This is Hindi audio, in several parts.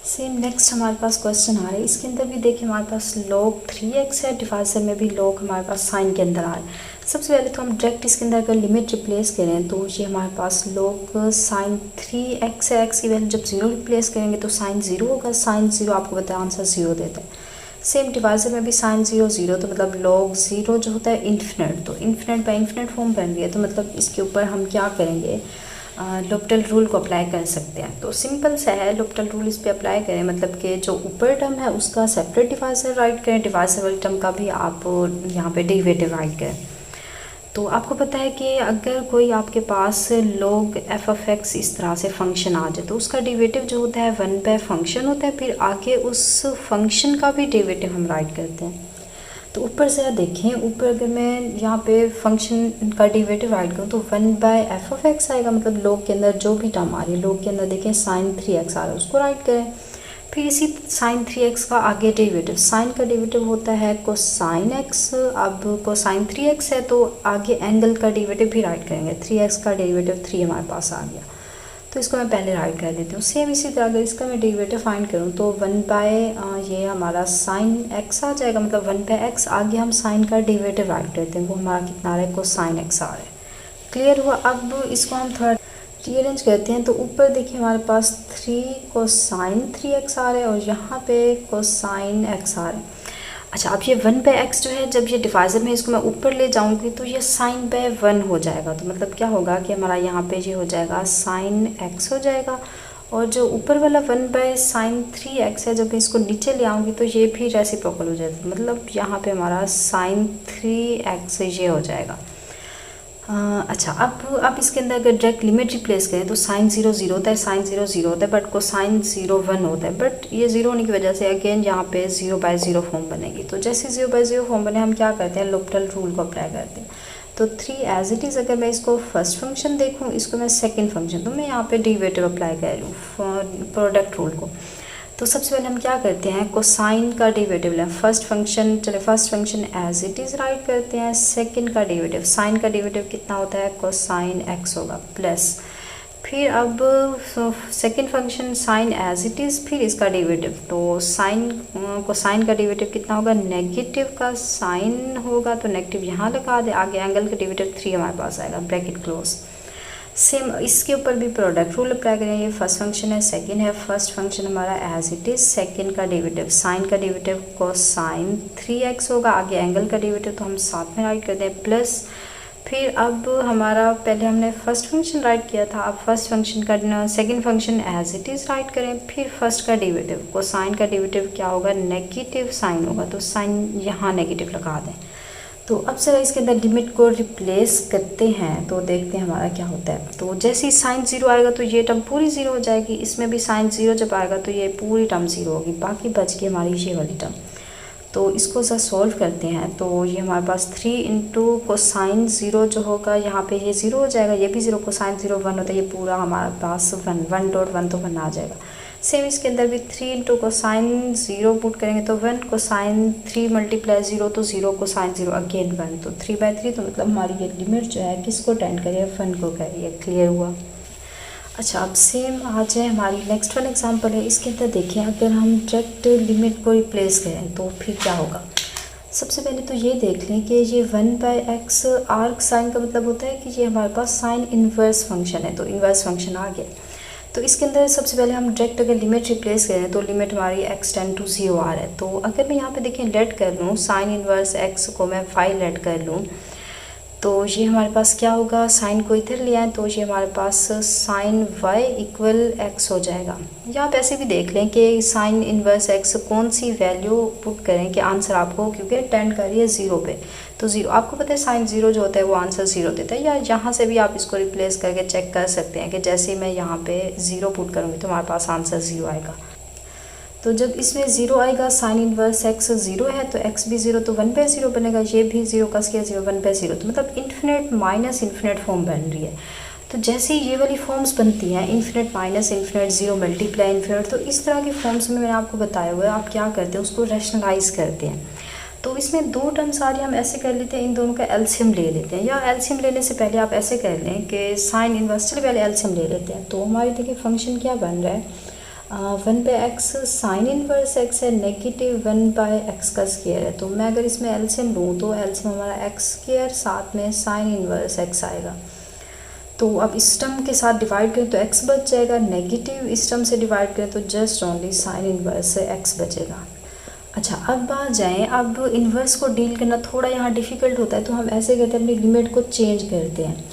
सेम नेक्स्ट हमारे पास क्वेश्चन आ रहा है। इसके अंदर भी देखिए हमारे पास log 3x है, डिवाइजर में भी log हमारे पास साइन के अंदर आ रहा है। सबसे पहले तो हम डायरेक्ट इसके अंदर अगर लिमिट रिप्लेस करें तो ये हमारे पास log साइन 3x है। x की वैल्यू जब 0 रिप्लेस करेंगे तो साइन 0 होगा। साइन 0 आपको पता है आंसर 0 देता है। सेम डिवाइजर में भी साइन 0 0, तो मतलब log 0 जो होता है इन्फिनेट, तो इन्फिनेट बाई इन्फिनेट फॉर्म बन रही है। तो मतलब इसके ऊपर हम क्या करेंगे, लोपिटल रूल को अप्लाई कर सकते हैं। तो सिंपल सा है, लोपिटल रूल इस पे अप्लाई करें, मतलब कि जो ऊपर टर्म है उसका सेपरेट डिवाइजर राइट करें, डिवाइजर वाली टर्म का भी आप यहाँ पे डेरिवेटिव राइट करें। तो आपको पता है कि अगर कोई आपके पास log f ऑफ x इस तरह से फंक्शन आ जाए तो उसका डेरिवेटिव जो होता है 1 बाय फंक्शन होता है, फिर आगे उस फंक्शन का भी डेरिवेटिव हम राइट करते हैं। तो ऊपर से देखें, ऊपर अगर मैं यहाँ पे फंक्शन का डेरिवेटिव राइट करूँ तो 1 बाय एफ ऑफ एक्स आएगा, मतलब log के अंदर जो भी टर्म आ रही है, log के अंदर देखें साइन 3x आ रहा है उसको राइट करें। फिर इसी साइन 3x का आगे डेरिवेटिव, साइन का डेरिवेटिव होता है कोसाइन x, अब कोसाइन 3x है तो आगे एंगल का डेरिवेटिव भी राइट करेंगे। 3x का डेरिवेटिव 3 हमारे पास आ गया, तो इसको मैं पहले राइट कर देती हूँ। सेम इसी तरह अगर इसका मैं डेरिवेटिव फाइंड करूँ तो 1 बाय ये हमारा साइन x आ जाएगा, मतलब 1 बाय x आगे हम साइन का डेरिवेटिव राइट करते हैं, वो हमारा कितना आ रहा है, कोसाइन x आ रहा है। क्लियर हुआ। अब इसको हम थोड़ा रीअरेंज करते हैं। तो ऊपर देखिए हमारे पास 3 कोसाइन 3x आ रहा है और यहाँ पे कोसाइन x आ रहा है। अच्छा, अब ये 1 बाय एक्स जो है, जब ये डिवाइजर में इसको मैं ऊपर ले जाऊंगी तो ये साइन बाय 1 हो जाएगा। तो मतलब क्या होगा कि हमारा यहाँ पे ये हो जाएगा साइन x हो जाएगा, और जो ऊपर वाला 1 बाय साइन 3x है, जब मैं इसको नीचे ले आऊँगी तो ये भी रेसिप्रोकल हो जाएगा, मतलब यहाँ पे हमारा साइन 3x ये हो जाएगा। अच्छा, अब इसके अंदर अगर डायरेक्ट लिमिट रिप्लेस करें तो साइन 0 0 होता है, साइन 0 0 होता है, बट कोसाइन 0 1 होता है। बट ये 0 होने की वजह से अगेन यहाँ पे 0 बाय 0 फॉर्म बनेगी। तो जैसे 0 बाय 0 फॉर्म बने, हम क्या करते हैं, लोपिटल रूल को अप्लाई करते हैं। तो 3 एज इट इज़, अगर मैं इसको फर्स्ट फंक्शन देखूँ, इसको मैं सेकेंड फंक्शन, तो मैं यहाँ पे डेरिवेटिव अप्लाई कर लूँ प्रोडक्ट रूल को। तो सबसे पहले हम क्या करते हैं, कोसाइन का डेरिवेटिव लें। फर्स्ट फंक्शन, चले first function as it is right करते हैं। सेकंड का डेरिवेटिव, साइन का डेरिवेटिव कितना होता है, कोसाइन x होगा, प्लस फिर अब second function sine as it is, फिर इसका डेरिवेटिव, तो साइन कोसाइन का डेरिवेटिव कितना होगा, नेगेटिव का साइन होगा, तो नेगेटिव यहाँ लगा दे, आगे एंगल का डेरिवेटिव 3 हमारे पास आएगा, ब्रैकेट क्लोज। सेम इसके ऊपर भी प्रोडक्ट रूल अप्लाई करें। ये फर्स्ट फंक्शन है, सेकंड है, फर्स्ट फंक्शन हमारा एज इट इज़, सेकंड का डेरिवेटिव, साइन का डेरिवेटिव कोसाइन 3x होगा, आगे एंगल का डेरिवेटिव तो हम साथ में राइट करते हैं, प्लस फिर अब हमारा पहले हमने फर्स्ट फंक्शन राइट किया था, अब फर्स्ट फंक्शन का second function as it is right करें, फिर फर्स्ट का डेरिवेटिव, कोसाइन का डेरिवेटिव क्या होगा, नेगेटिव साइन होगा, तो साइन यहाँ नेगेटिव लगा दें। तो अब जरा इसके अंदर लिमिट को रिप्लेस करते हैं तो देखते हैं हमारा क्या होता है। तो जैसे ही साइन 0 आएगा तो ये टर्म पूरी 0 हो जाएगी, इसमें भी साइन 0 जब आएगा तो ये पूरी टर्म 0 होगी, बाकी बच गई हमारी ये वाली टर्म। तो इसको जरा सॉल्व करते हैं। तो ये हमारे पास 3 इंटू कोसाइन 0 जो होगा, यहाँ पे ये 0 हो जाएगा, ये भी 0, कोसाइन 0 1 होता है, ये पूरा हमारे पास 1 1 डॉट 1 तो 1 आ जाएगा। सेम इसके अंदर भी 3 इंटू कोसाइन 0 पुट करेंगे तो 1, कोसाइन 3 मल्टीप्लाई 0 तो 0, कोसाइन 0 अगेन 1, तो 3 बाई 3, तो मतलब हमारी ये लिमिट जो है किसको टेंड कर रही है, 1 को कर रही है। क्लियर हुआ। अच्छा, अब सेम आ जाए हमारी नेक्स्ट वन एग्जांपल है। इसके अंदर देखिए, अगर हम डायरेक्ट लिमिट को रिप्लेस करें तो फिर क्या होगा। सबसे पहले तो ये देख लें कि ये 1 बाय एक्स आर्क साइन का मतलब होता है कि ये हमारे पास साइन इन्वर्स फंक्शन है, तो इन्वर्स फंक्शन आ गया। तो इसके अंदर सबसे पहले हम डायरेक्ट अगर लिमिट रिप्लेस करें तो लिमिट हमारी x टेंड टू 0 आ रहा है। तो अगर मैं यहाँ पे देखें लेट कर लूँ, साइन इन्वर्स x को मैं 5 लेट कर लूँ, तो ये हमारे पास क्या होगा, साइन को इधर ले आए तो ये हमारे पास साइन y इक्वल x हो जाएगा। या आप ऐसे भी देख लें कि साइन इन्वर्स x कौन सी वैल्यू पुट करें कि आंसर आपको, क्योंकि टेंड कर रही है 0 पे, तो 0 आपको पता है साइन 0 जो होता है वो आंसर 0 देता है। या यहाँ से भी आप इसको रिप्लेस करके चेक कर सकते हैं कि जैसे ही मैं यहाँ पे 0 पुट करूँगी तो हमारे पास आंसर 0 आएगा। तो जब इसमें 0 आएगा, साइन इन्वर्स x 0 है तो x भी 0, तो 1 बाय 0 बनेगा, ये भी 0 का स्केयर 0, 1 बाय 0, तो मतलब इन्फिनेट माइनस इन्फिनेट फॉर्म बन रही है। तो जैसे ही ये वाली फॉर्म्स बनती हैं, infinite minus infinite, 0 multiply infinite, तो इस तरह की फॉर्म्स में मैंने आपको बताया हुआ है आप क्या करते हैं, उसको रैशनलाइज करते हैं। तो इसमें 2 टर्म्स आ रही हम ऐसे कर लेते हैं, इन दोनों का एलसीएम ले लेते हैं, या एलसीएम लेने से पहले आप ऐसे कर लें कि साइन इन्वर्स, चलिए पहले एलसीएम ले लेते हैं। तो हमारे देखिए फंक्शन क्या बन रहा है, 1/x साइन इनवर्स x है, नेगेटिव 1/x का स्क्वायर है। तो मैं अगर इसमें एलसीएम लूँ तो एलसीएम हमारा एक्स स्क्वायर साथ में साइन इनवर्स x आएगा। तो अब इस टर्म के साथ डिवाइड करें तो x बच जाएगा, नेगेटिव इस टर्म से डिवाइड करें तो जस्ट ओनली साइन इनवर्स से x बचेगा। अच्छा, अब आ जाएँ, अब इन्वर्स को डील करना थोड़ा यहाँ डिफ़िकल्ट होता है, तो हम ऐसे करते हैं, अपनी लिमिट को चेंज करते हैं।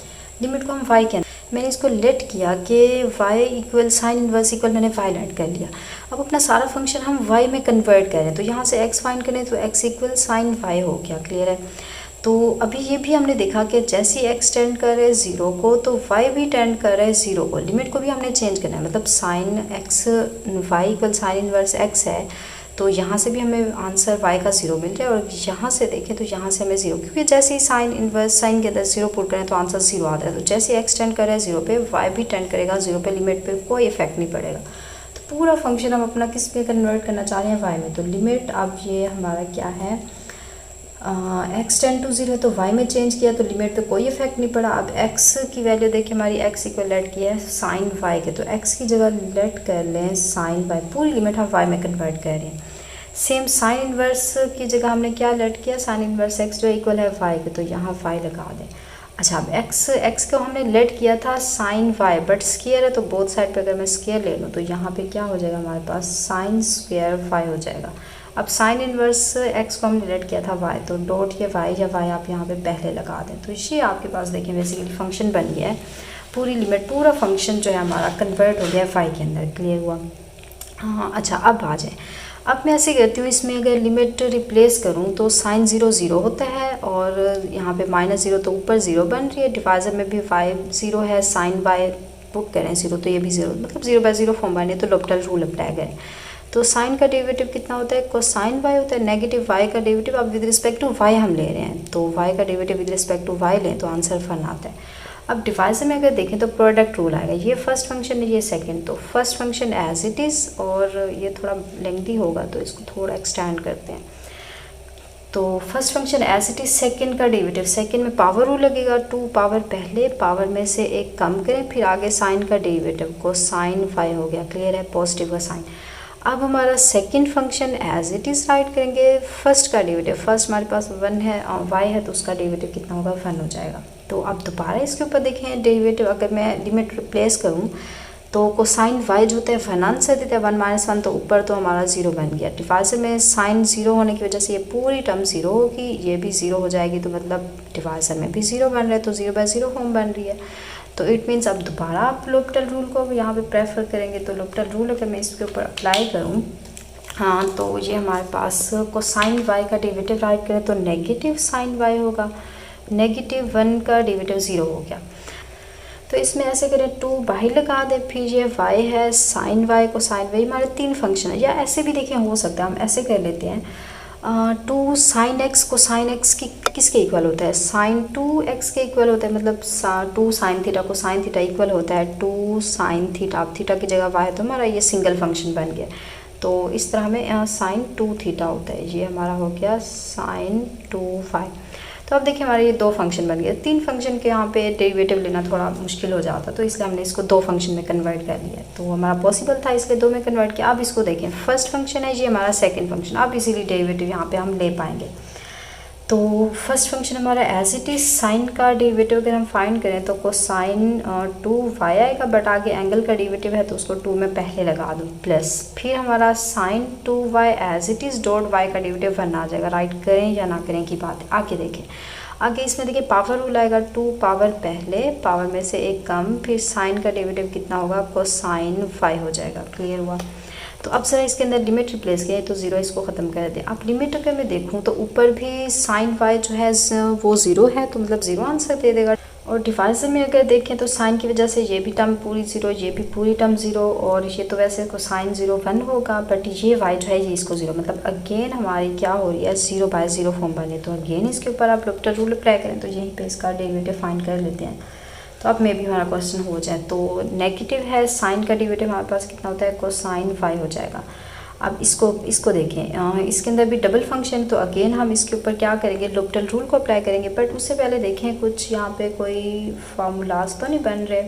लिमिट को हम y के, मैंने इसको लेट किया कि y equal sine inverse equal, मैंने y लेट कर लिया। अब अपना सारा फंक्शन हम y में कन्वर्ट करें, तो यहाँ से x फाइंड करें तो x इक्वल साइन y हो गया। क्लियर है? तो अभी ये भी हमने देखा कि जैसे ही x टेंड कर रहे हैं 0 को तो y भी टेंड कर रहे हैं 0 को। लिमिट को भी हमने चेंज करना है, मतलब sine x y equal sine inverse x है, तो यहाँ से भी हमें आंसर y का 0 मिल रहा है, और यहाँ से देखें तो यहाँ से हमें 0, क्योंकि जैसे ही साइन इन्वर्स साइन के अंदर 0 पुट करें तो आंसर 0 आता है। तो जैसे x टेंड करे 0 पे, y भी टेंड करेगा 0 पे, लिमिट पे कोई इफेक्ट नहीं पड़ेगा। तो पूरा फंक्शन हम अपना किस पे कन्वर्ट करना चाह रहे हैं, y में। तो लिमिट अब ये हमारा क्या है, x टेंड टू 0 है तो y में चेंज किया तो लिमिट पे कोई इफेक्ट नहीं पड़ा। अब x की वैल्यू देखिए, हमारी x इक्वल लेट किया है साइन y के, तो x की जगह लेट कर लें साइन y, पूरी लिमिट हम y में कन्वर्ट कर रहे हैं। सेम साइन इन्वर्स की जगह हमने क्या लेट किया, साइन इन्वर्स x जो इक्वल है y के, तो यहाँ y लगा दें। अच्छा, अब x को हमने लेट किया था साइन y, बट स्क्वायर है तो बोथ साइड पे अगर मैं स्क्वायर ले लूँ तो यहाँ पे क्या हो जाएगा, हमारे पास साइन स्क्वायर y हो जाएगा। अब साइन इन्वर्स x को हमने लेट किया था y, तो डॉट या y आप यहाँ पे पहले लगा दें। तो ये आपके पास देखिए बेसिकली फंक्शन बन गया है, पूरी लिमिट, पूरा फंक्शन जो है हमारा कन्वर्ट हो गया है y के अंदर। क्लियर हुआ? हाँ। अच्छा, अब आ जाए, अब मैं ऐसे करती हूँ, इसमें अगर लिमिट रिप्लेस करूँ तो साइन 0 0 होता है, और यहाँ पे -0 तो ऊपर 0 बन रही है, डिवाइजर में भी y 0 है, साइन y पुट करें 0 तो ये भी 0, मतलब 0/0 फॉर्म बने, तो लोपिटल रूल अप्लाई करें। तो साइन का डेरिवेटिव कितना होता है, कोसाइन y होता है, नेगेटिव y का डेरिवेटिव अब विद रिस्पेक्ट टू y हम ले रहे हैं, तो y का derivative with respect to y लें तो आंसर फन आता है। अब डिवाइजर में अगर देखें तो प्रोडक्ट रूल आएगा, ये फर्स्ट फंक्शन है, ये सेकंड, तो first function as it is, और ये थोड़ा लेंथी होगा तो इसको थोड़ा एक्सटेंड करते हैं। तो first function as it is, second का डेरिवेटिव, सेकंड में पावर रूल लगेगा, 2 पावर पहले, पावर में से एक कम करें, फिर आगे साइन का डेरिवेटिव को साइन y हो गया। क्लियर है? पॉजिटिव का साइन। अब हमारा second function as it is right करेंगे, फर्स्ट का डेरिवेटिव, फर्स्ट हमारे पास 1 है y है, तो उसका डेरिवेटिव कितना होगा, 1 हो जाएगा। तो अब दोबारा इसके ऊपर देखें डेरिवेटिव, अगर मैं लिमिट रिप्लेस करूं तो कोसाइन y जो होता है 1 आंसर देता है, 1 - 1 तो ऊपर तो हमारा 0 बन गया। डिवाइजर में साइन 0 होने की वजह से ये पूरी टर्म 0 होगी, ये भी 0 हो जाएगी, तो मतलब डिवाइजर में भी 0 बन रहा है, तो 0/0 फॉर्म बन रही है। तो इट मीन्स अब दोबारा आप लोपिटल रूल को यहाँ पे प्रेफर करेंगे, तो लोपिटल रूल अगर मैं इसके ऊपर अप्लाई करूँ, हाँ, तो ये हमारे पास कोसाइन y का डेरिवेटिव राइट करें तो नेगेटिव साइन y होगा, नेगेटिव 1 का डेरिवेटिव 0 हो गया। तो इसमें ऐसे करें, 2 बाहर लगा दें, फिर ये y है, साइन y को साइन y, हमारे 3 फंक्शन है, या ऐसे भी देखें हो सकता है, हम ऐसे कर लेते हैं, 2 साइन x को साइन x की किसके इक्वल होता है, साइन 2x के इक्वल होता है, मतलब 2 साइन थीटा को साइन थीटा इक्वल होता है 2 साइन थीटा। अब थीटा की जगह y है तो हमारा ये सिंगल फंक्शन बन गया, तो इस तरह हमें साइन 2 थीटा होता है, ये हमारा हो गया साइन 2 तो अब देखिए हमारे ये 2 फंक्शन बन गए। 3 फंक्शन के यहाँ पे डेरिवेटिव लेना थोड़ा मुश्किल हो जाता, तो इसलिए हमने इसको 2 फंक्शन में कन्वर्ट कर लिया, तो हमारा पॉसिबल था इसलिए 2 में कन्वर्ट किया। अब इसको देखें, फर्स्ट फंक्शन है, ये हमारा सेकंड फंक्शन, अब इजीली डेरिवेटिव यहाँ पे हम ले पाएंगे। तो फर्स्ट फंक्शन हमारा एज इट इज़, साइन का डेरिवेटिव अगर हम फाइंड करें तो कोसाइन 2y आएगा, बट आगे एंगल का डेरिवेटिव है तो उसको 2 में पहले लगा दूँ प्लस, फिर हमारा sine 2y as it is dot y का डेरिवेटिव 1 आ जाएगा। राइट करें या ना करें की बात है, आगे देखें, आगे इसमें देखिए पावर रूल आएगा, 2 पावर पहले, पावर में से एक कम, फिर साइन का डेरिवेटिव कितना होगा, कोसाइन y हो जाएगा। क्लियर हुआ? तो अब ज़रा इसके अंदर लिमिट रिप्लेस किया तो 0 इसको ख़त्म कर दें। अब लिमिट अगर मैं देखूँ तो ऊपर भी साइन y जो है वो 0 है, तो मतलब 0 आंसर दे देगा। और डिवाइजर में अगर देखें तो साइन की वजह से ये भी टर्म पूरी 0, ये भी पूरी टर्म 0, और ये तो वैसे को साइन 0 1 होगा, बट ये y जो है ये इसको 0, मतलब अगेन हमारी क्या हो रही है, 0/0 फॉर्म बने। तो अगेन इसके ऊपर आप लोपिटल रूल अप्लाई करें तो यहीं पे इसका डेरिवेटिव फाइंड कर लेते हैं। तो अब मे भी हमारा क्वेश्चन हो जाए, तो नेगेटिव है, साइन का डेरिवेटिव हमारे पास कितना होता है, कोसाइन y हो जाएगा। अब इसको देखें, इसके अंदर भी डबल फंक्शन, तो अगेन हम इसके ऊपर क्या करेंगे, लोपिटल रूल को अप्लाई करेंगे, बट उससे पहले देखें कुछ यहाँ पे कोई फार्मूलाज तो नहीं बन रहे।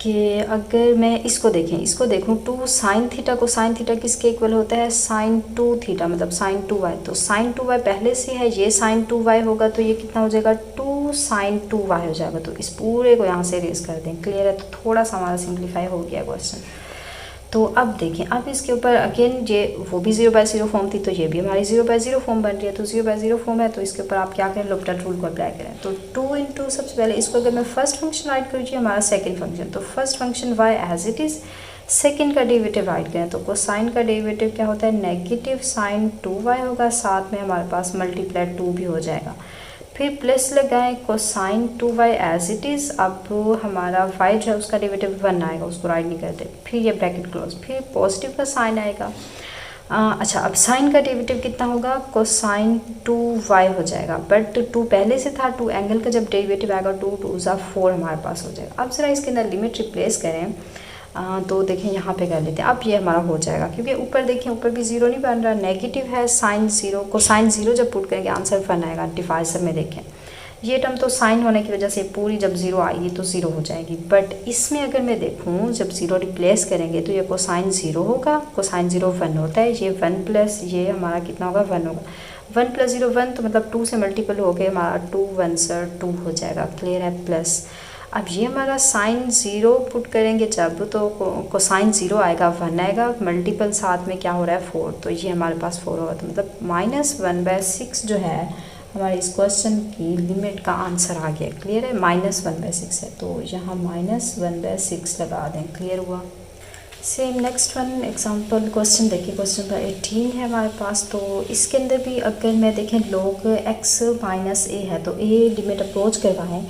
कि अगर मैं इसको देखूँ 2 साइन थीटा को साइन थीटा किसके इक्वल होता है, साइन 2 थीटा मतलब साइन 2y। तो साइन 2y पहले से है, ये साइन 2y होगा तो ये कितना हो जाएगा 2 साइन 2y हो जाएगा। तो इस पूरे को यहाँ से रेज कर दें, क्लियर है। तो थोड़ा सा हमारा सिंप्लीफाई हो गया क्वेश्चन। तो अब देखें, अब इसके ऊपर अगेन ये वो भी 0/0 फॉर्म थी, तो ये भी हमारी 0/0 फॉर्म बन रही है। तो 0/0 फॉर्म है तो इसके ऊपर आप क्या करें, लोपिटल रूल को अप्लाई करें। तो 2 इंटू सबसे पहले इसको अगर मैं फर्स्ट फंक्शन राइट करूँ, हमारा सेकंड फंक्शन, तो first function y as it is, second का डेरिवेटिव राइट करें तो कोसाइन का डेरिवेटिव क्या होता है, नेगेटिव साइन 2y होगा, साथ में हमारे पास मल्टीप्लाई 2 भी हो जाएगा। फिर प्लस लगाएं cosine 2y as it is. अब हमारा y जो है उसका डेरिवेटिव 1 आएगा, उसको राइट नहीं करते। फिर ये ब्रैकेट क्लोज, फिर पॉजिटिव का साइन आएगा। अच्छा, अब साइन का डेरिवेटिव कितना होगा, कोसाइन 2y हो जाएगा, बट 2 पहले से था, 2 एंगल का जब डेरिवेटिव आएगा 2 2 ज़ा 4 हमारे पास हो जाएगा। अब ज़रा इसके अंदर लिमिट रिप्लेस करें तो देखें यहाँ पे कर लेते हैं। अब ये हमारा हो जाएगा, क्योंकि ऊपर देखें ऊपर भी 0 नहीं बन रहा, नेगेटिव है साइन 0 को साइन 0 जब पुट करेंगे आंसर 1 आएगा। डिवाइजर में देखें ये टर्म तो साइन होने की वजह से पूरी जब 0 आएगी तो 0 हो जाएगी, बट इसमें अगर मैं देखूँ जब 0 रिप्लेस करेंगे तो ये कोसाइन 0 होगा, कोसाइन 0 1 होता है, ये 1 प्लस ये हमारा कितना होगा 1 होगा, 1 + 0 1, तो मतलब 2 से मल्टीपल हो गए हमारा 2 1 सर 2 हो जाएगा, क्लियर है। प्लस अब ये हमारा साइन 0 पुट करेंगे जब तो कोसाइन 0 आएगा 1 आएगा, मल्टीपल साथ में क्या हो रहा है 4, तो ये हमारे पास 4 होगा। तो मतलब -1/6 जो है हमारे इस क्वेश्चन की लिमिट का आंसर आ गया, क्लियर है। -1/6 है तो यहाँ -1/6 लगा दें, क्लियर हुआ। Same next one example question देखिए, क्वेश्चन नंबर 18 है हमारे पास। तो इसके अंदर भी अगर मैं देखें log x - a है तो a लिमिट अप्रोच करवाएं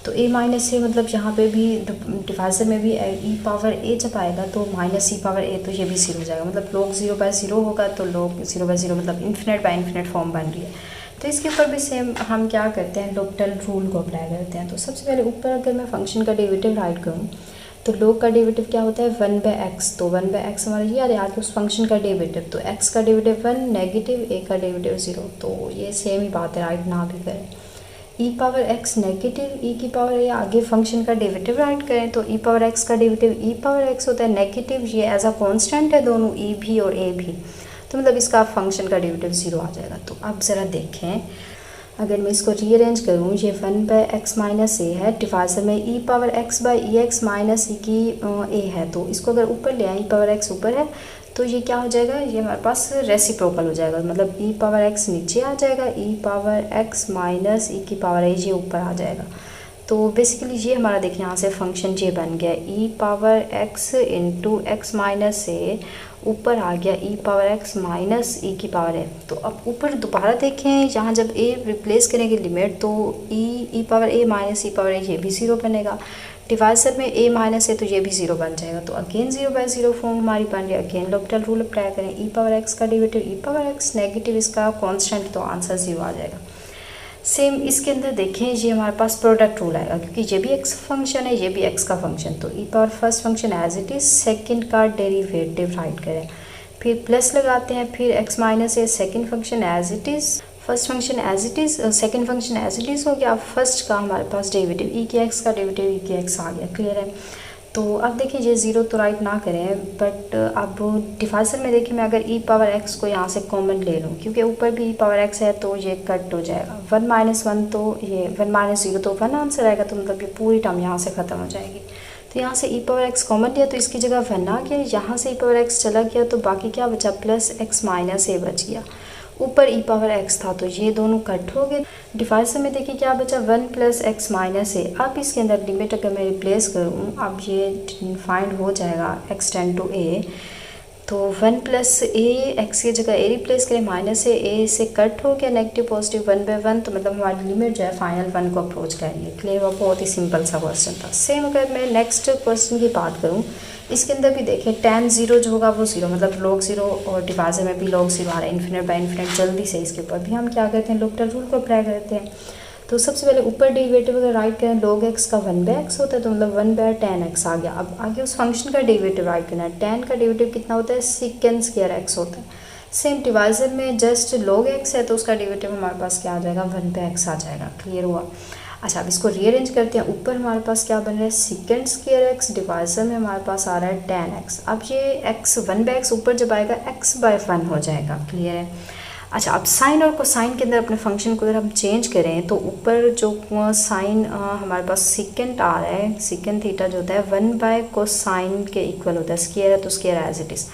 तो a - a मतलब यहाँ पे भी डिवाइजर में भी e⁻a जब आएगा तो -e⁻a, तो ये भी 0 हो जाएगा। मतलब log 0/0 होगा तो log 0/0 मतलब इन्फिनेट बाय इन्फिनेट फॉर्म बन रही है। तो इसके ऊपर भी सेम हम क्या करते हैं, लोपिटल रूल को अप्लाई करते हैं। तो सबसे पहले ऊपर अगर मैं फंक्शन का डेरिवेटिव राइट करूँ तो log का डेरिवेटिव क्या होता है 1/x, तो 1/x हमारा ये आ रहा है उस फंक्शन का डेरिवेटिव, तो x का डेरिवेटिव 1, नेगेटिव a का डेरिवेटिव 0, तो ये सेम ही बात है, राइट ना भी करें। e⁻x नेगेटिव e⁻a आगे फंक्शन का डेरिवेटिव राइट करें तो e⁻x का डेरिवेटिव e⁻x होता है नेगेटिव, ये एज अ कांस्टेंट है दोनों e भी और a भी, तो मतलब इसका फंक्शन का डेरिवेटिव 0 आ जाएगा। तो अब ज़रा देखें अगर मैं इसको रीअरेंज करूँ, ये 1/x - a है, डिवाइजर में e⁻x/ex - e की a है, तो इसको अगर ऊपर ले आए e⁻x ऊपर है तो ये क्या हो जाएगा, ये हमारे पास रेसिप्रोकल हो जाएगा, मतलब e⁻x नीचे आ जाएगा, e⁻x - e की पावर a ये ऊपर आ जाएगा। तो बेसिकली ये हमारा देखिए यहाँ से फंक्शन ये बन गया e⁻x इंटू x - a, ऊपर आ गया e⁻x - e की पावर a। तो अब ऊपर दोबारा देखें, यहाँ जब a रिप्लेस करेंगे लिमिट तो e⁻a - e⁻a ये भी 0 बनेगा, डिवाइजर में a - a तो ये भी 0 बन जाएगा। तो अगेन 0/0 फॉर्म हमारी बन रही है। अगेन लोपिटल रूल अप्लाई करें, e⁻x का डेरिवेटिव e⁻x नेगेटिव इसका कांस्टेंट, तो आंसर 0 आ जाएगा। सेम इसके अंदर देखें ये हमारे पास प्रोडक्ट रूल आएगा, क्योंकि ये भी x फंक्शन है ये भी x का फंक्शन, तो first function as it is, second का डेरिवेटिव राइट करें, फिर प्लस लगाते हैं, फिर x - a second function as it is, first function as it is, second function as it is हो गया। अब फर्स्ट का हमारे पास डेरिवेटिव e के x का डेरिवेटिव e के x आ गया, क्लियर है। तो अब देखिए ये 0 तो राइट ना करें, बट अब डिवाइजर में देखिए मैं अगर e⁻x को यहाँ से कॉमन ले लूँ, क्योंकि ऊपर भी e⁻x है तो ये कट हो जाएगा, 1 - 1 तो ये 1 - 0 तो 1 आंसर आएगा, तो मतलब ये पूरी टर्म यहाँ से ख़त्म हो जाएगी। तो यहाँ से e⁻x कॉमन लिया तो इसकी जगह 1 आ गया, यहाँ से e⁻x चला गया तो बाकी क्या बचा, प्लस x - a बच गया, ऊपर e⁻x था तो ये दोनों कट हो गए। डिवाइजर में देखिए क्या बचा 1 + x - a। अब इसके अंदर लिमिट अगर मैं रिप्लेस करूँ, अब ये फाइंड हो जाएगा x टेंड टू a, तो 1 + a, x की जगह a रिप्लेस करें, -a से कट हो गया, नेगेटिव पॉजिटिव 1/1, तो मतलब हमारी लिमिट जो है फाइनल 1 को अप्रोच करेंगे, क्लियर हुआ। बहुत ही सिंपल सा क्वेश्चन था। सेम अगर मैं नेक्स्ट क्वेश्चन की बात करूँ, इसके अंदर भी देखें tan 0 जो होगा वो 0, मतलब log 0, और डिवाइजर में भी log 0 आ रहा है, इन्फिनेट बाय इन्फिनेट। जल्दी से इसके ऊपर भी हम क्या करते हैं, लोपिटल रूल को अप्लाई करते हैं। तो सबसे पहले ऊपर डेरिवेटिव अगर राइट करें, log x का 1/x होता है, तो मतलब 1/tan x आ गया। अब आगे उस फंक्शन का डेरिवेटिव राइट करना है, tan का डेरिवेटिव कितना होता है, sec² x होता है। सेम डिवाइजर में जस्ट log x है तो उसका डेरिवेटिव हमारे पास क्या आ जाएगा, 1/x आ जाएगा, क्लियर हुआ। अच्छा, अब इसको रीअरेंज करते हैं। ऊपर हमारे पास क्या बन रहा है, सेकेंड स्क्वायर एक्स, डिवाइजर में हमारे पास आ रहा है tan x। अब ये x 1/x ऊपर जब आएगा x/1 हो जाएगा, क्लियर है। अच्छा, अब साइन और कोसाइन के अंदर अपने फंक्शन को अगर हम चेंज करें तो ऊपर जो साइन हमारे पास सेकेंड आ रहा है, सेकेंड थीटा जो होता है 1/कोसाइन के इक्वल होता है, स्क्वायर है तो स्क्वायर एज इट इज़।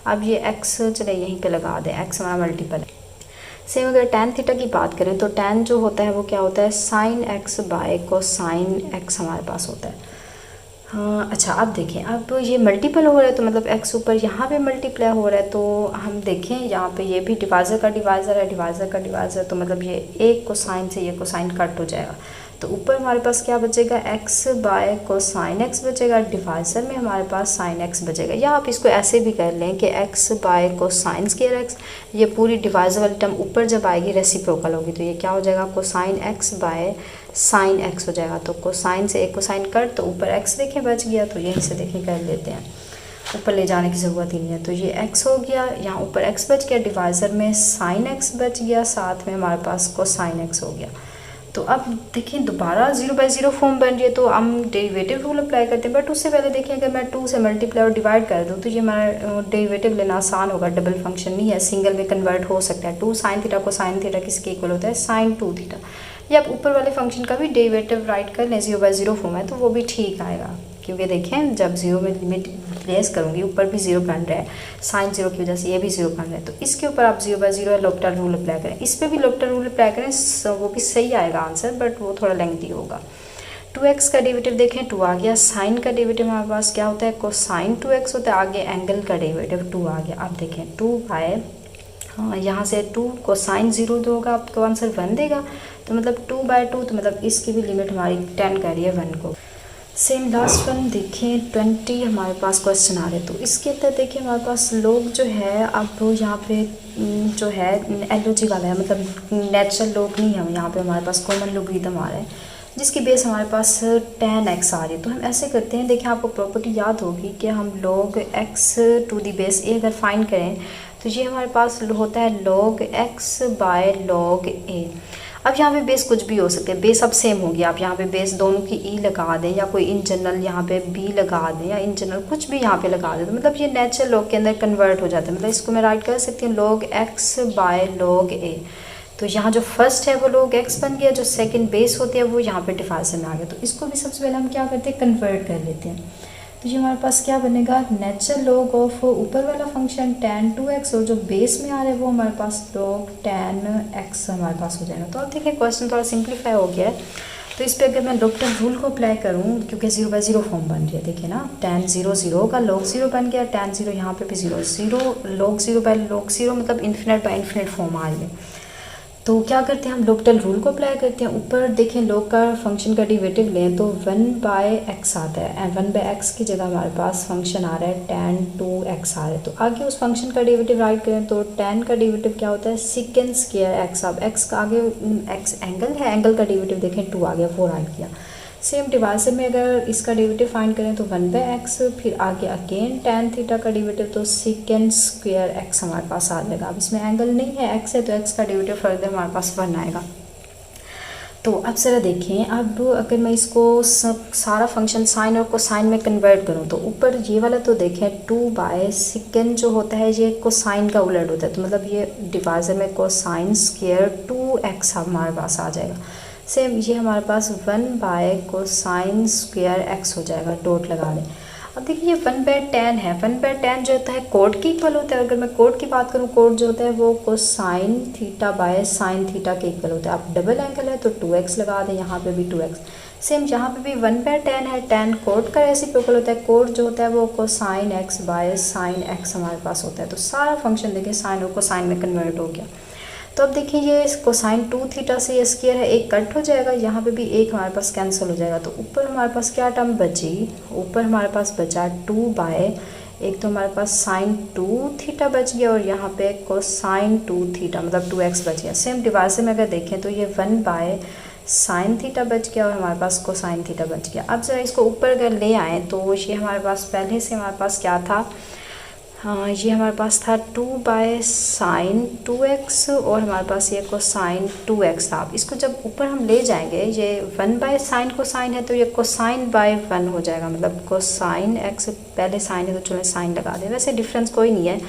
अब ये x चले यहीं पे लगा दें, x हमारा मल्टीपल है। सेम अगर tan थीटा की बात करें तो tan जो होता है वो क्या होता है, साइन x/कोसाइन x हमारे पास होता है। हाँ, अच्छा अब देखें, अब ये मल्टीपल हो रहा है तो मतलब x ऊपर यहाँ पे मल्टीप्लाई हो रहा है, तो हम देखें यहाँ पे ये भी डिवाइज़र का डिवाइज़र है, डिवाइज़र का डिवाइज़र, तो मतलब ये एक कोसाइन से ये कोसाइन कट हो जाएगा। तो ऊपर हमारे पास क्या बचेगा, x/कोसाइन x बचेगा, डिवाइज़र में हमारे पास साइन x बचेगा। या आप इसको ऐसे भी कर लें कि x/कोसाइन स्क्वायर x, ये पूरी डिवाइज़र वाली टर्म ऊपर जब आएगी रेसिप्रोकल होगी तो ये क्या हो जाएगा, कोसाइन x/साइन x हो जाएगा। तो कोसाइन से एक कोसाइन कट, तो ऊपर x देखें बच गया, तो यहीं से देखें कर लेते हैं, ऊपर ले जाने की ज़रूरत ही नहीं है। तो ये x हो गया, यहाँ ऊपर x बच गया, डिवाइज़र में साइन x बच गया, साथ में हमारे पास कोसाइन x हो गया। तो अब देखें दोबारा 0/0 फॉर्म बन रही है, तो हम डेरिवेटिव रूल अप्लाई करते हैं। बट उससे पहले देखें, अगर मैं 2 से मल्टीप्लाई और डिवाइड कर दूँ तो ये हमारा डेरिवेटिव लेना आसान होगा, डबल फंक्शन नहीं है, सिंगल में कन्वर्ट हो सकता है। 2 साइन थीटा को साइन थीटा किसके इक्वल होता है, साइन 2 थीटा। या आप ऊपर वाले फंक्शन का भी डेरिवेटिव राइट कर लें, 0/0 फॉर्म है तो वो भी ठीक आएगा, क्योंकि देखें जब 0 में लिमिट प्लेस करूँगी ऊपर भी 0 बन रहा है, साइन 0 की वजह से ये भी 0 बन रहा है, तो इसके ऊपर आप 0/0 लोपिटल रूल अप्लाई करें, इस पर भी लोपिटल रूल अप्लाई करें, वो भी सही आएगा आंसर, बट वो थोड़ा लेंथी होगा। 2x का डेरिवेटिव देखें, 2 आ गया, साइन का डेरिवेटिव हमारे पास क्या होता है, कोसाइन 2x होता है, आगे एंगल का डेरिवेटिव 2 आ गया। अब देखें 2 बाय, हाँ यहाँ से 2 कोसाइन 0 जो होगा आपको आंसर 1 देगा, तो मतलब 2/2, तो मतलब इसकी भी लिमिट हमारी 10 कर रही है 1 को। सेम लास्ट वन देखें, 20 हमारे पास क्वेश्चन आ रहे हैं, तो इसके अंदर देखिए हमारे पास लोग जो है, अब यहाँ पे जो है LOG वाला है, मतलब नेचुरल लोग नहीं है, यहाँ पे हमारे पास कॉमन लोगरिथम आ रहा है जिसकी बेस हमारे पास tan x आ रही है। तो हम ऐसे करते हैं, देखिए आपको प्रॉपर्टी याद होगी कि हम log x to the base a अगर फाइंड करें तो ये हमारे पास होता है log x/log a। अब यहाँ पे बेस कुछ भी हो सकते हैं, बेस अब सेम होगी, आप यहाँ पे बेस दोनों की ई लगा दें या कोई इन जनरल यहाँ पे बी लगा दें या इन जनरल कुछ भी यहाँ पे लगा दें, तो मतलब ये नेचुरल लॉग के अंदर कन्वर्ट हो जाता है। मतलब इसको मैं राइट कर सकती हूँ log x/log a। तो यहाँ जो फर्स्ट है वो log x बन गया, जो सेकंड बेस होती है वो यहाँ पे डिफाइजर में आ गया। तो इसको भी सबसे पहले हम क्या करते हैं, कन्वर्ट कर लेते हैं। तो ये हमारे पास क्या बनेगा, नेचुरल लॉग ऑफ ऊपर वाला फंक्शन tan 2x, और जो बेस में आ रहा है वो हमारे पास log tan x हमारे पास हो जाएगा। तो अब देखिए क्वेश्चन थोड़ा सिंप्लीफाई हो गया है, तो इस पर अगर मैं लोपिटल रूल को अप्लाई करूँ, क्योंकि 0/0 फॉर्म बन रही है, देखिए ना tan 0 का log 0 बन गया, tan 0 यहाँ पे भी 0 log 0/log 0, मतलब इन्फिनिट बाई इन्फिनिट फॉर्म आ रही है। तो क्या करते हैं, हम लोपिटल रूल को अप्लाई करते हैं। ऊपर देखें log का फंक्शन का डेरिवेटिव लें तो 1/x आता है, एंड 1/x की जगह हमारे पास फंक्शन आ रहा है tan 2x आ रहा है। तो आगे उस फंक्शन का डेरिवेटिव राइट करें तो tan का डेरिवेटिव क्या होता है, सेकेंड स्क्वायर x। अब x का आगे x एंगल है, एंगल का डेरिवेटिव देखें 2 आ गया, 4 राइट किया। सेम डिवाइजर में अगर इसका डेरिवेटिव फाइंड करें तो 1/x, फिर आगे अगेन tan थीटा का डेरिवेटिव, तो सेकेंड स्क्वायर x हमारे पास आ जाएगा। अब इसमें एंगल नहीं है, x है, तो x का डेरिवेटिव फर्दर हमारे पास 1 आएगा। तो अब ज़रा देखें, अब अगर मैं इसको सब सारा फंक्शन साइन और कोसाइन में कन्वर्ट करूँ तो ऊपर ये वाला तो देखें 2/सेकेंड जो होता है ये कोसाइन का उलट होता है, तो मतलब ये डिवाइजर में कोसाइन स्क्वायर 2x हमारे पास आ जाएगा। सेम ये हमारे पास 1/कोसाइन स्क्वायर x हो जाएगा, डॉट लगा दें। अब देखिए ये 1/tan है, 1/tan जो होता है कोड के इक्वल होता है। अगर मैं कोड की बात करूँ, कोड जो होता है वो cosine theta by sine theta के इक्वल होता है। अब डबल एंगल है तो 2x लगा दें, यहाँ पे भी 2x। सेम यहाँ पे भी 1/tan है, tan कोड का रेसिप्रोकल होता है, कोड जो होता है वो cosine x by sine x हमारे पास होता है। तो सारा फंक्शन देखिए साइन और कोसाइन में कन्वर्ट हो गया। तो अब देखिए ये कोसाइन 2 थीटा से ये स्क्वायर है, एक कट हो जाएगा, यहाँ पे भी एक हमारे पास कैंसिल हो जाएगा। तो ऊपर हमारे पास क्या टर्म बची, ऊपर हमारे पास बचा 2/, एक तो हमारे पास साइन 2 थीटा बच गया और यहाँ पे कोसाइन 2 थीटा मतलब 2x बच गया। सेम डिवाइजर में अगर देखें तो ये 1/साइन थीटा बच गया और हमारे पास कोसाइन थीटा बच गया। अब ज़रा इसको ऊपर अगर ले आएँ तो ये हमारे पास पहले से हमारे पास क्या था, हाँ, ये हमारे पास था 2/sin 2x और हमारे पास ये कोसाइन 2x था। अब इसको जब ऊपर हम ले जाएंगे, ये 1/sin कोसाइन है तो ये कोसाइन/1 हो जाएगा, मतलब कोसाइन x, पहले साइन है तो चलो साइन लगा दें, वैसे डिफरेंस कोई नहीं है,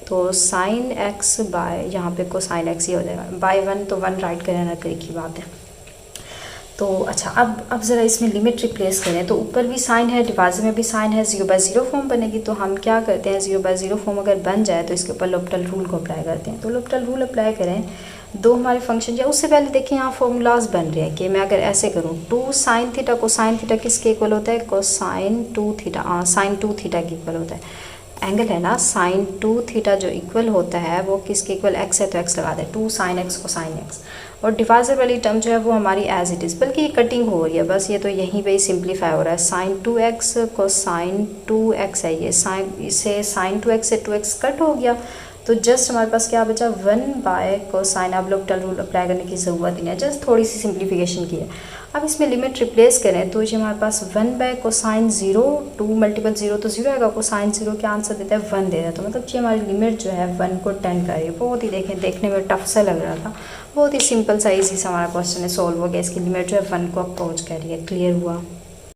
तो साइन x बाय यहाँ पे कोसाइन x ही हो जाएगा, बाय 1 तो 1 राइट करें ना, एक ही बात है। तो अच्छा, अब ज़रा इसमें लिमिट रिप्लेस करें, तो ऊपर भी साइन है, डिवाइजर में भी साइन है, 0/0 फॉर्म बनेगी, तो हम क्या करते हैं, 0/0 फॉर्म अगर बन जाए तो इसके ऊपर लोपिटल रूल को अप्लाई करते हैं। तो लोपिटल रूल अप्लाई करें, दो हमारे फंक्शन, या उससे पहले देखिए यहाँ फॉर्मूलाज बन रहे हैं कि मैं अगर ऐसे करूँ 2sin थीटा कोसाइन थीटा किसके इक्वल होता है, कोसाइन 2 थीटा, साइन 2 थीटा के इक्वल होता है। एंगल है ना साइन 2 थीटा जो इक्वल होता है वो किसके इक्वल, x है तो x लगा दें, 2sin x कोसाइन x, और डिवाइजर वाली टर्म जो है वो हमारी एज इट इज़, बल्कि ये कटिंग हो रही है बस, ये तो यहीं पे ही सिंप्लीफाई हो रहा है। sin 2x कोसाइन 2x है, ये साइन, इसे sin 2x से 2x कट हो गया, तो जस्ट हमारे पास क्या बचा, 1/कोसाइन। अब लोपिटल रूल अप्लाई करने की ज़रूरत नहीं है, जस्ट थोड़ी सी सिंप्लीफिकेशन की है। अब इसमें लिमिट रिप्लेस करें तो ये हमारे पास 1/कोसाइन 0, 2 मल्टीपल 0 तो 0 आएगा, कोसाइन 0 क्या आंसर देता है 1 दे रहा है, तो मतलब ये हमारी लिमिट जो है 1 को टेंड कर रही है। बहुत ही देखने में टफ सा लग रहा था, बहुत ही सिंपल सा इजी सा हमारा क्वेश्चन है, सॉल्व हो गया, इसकी लिमिट जो है 1 को अप्रोच कर रही है। क्लियर हुआ।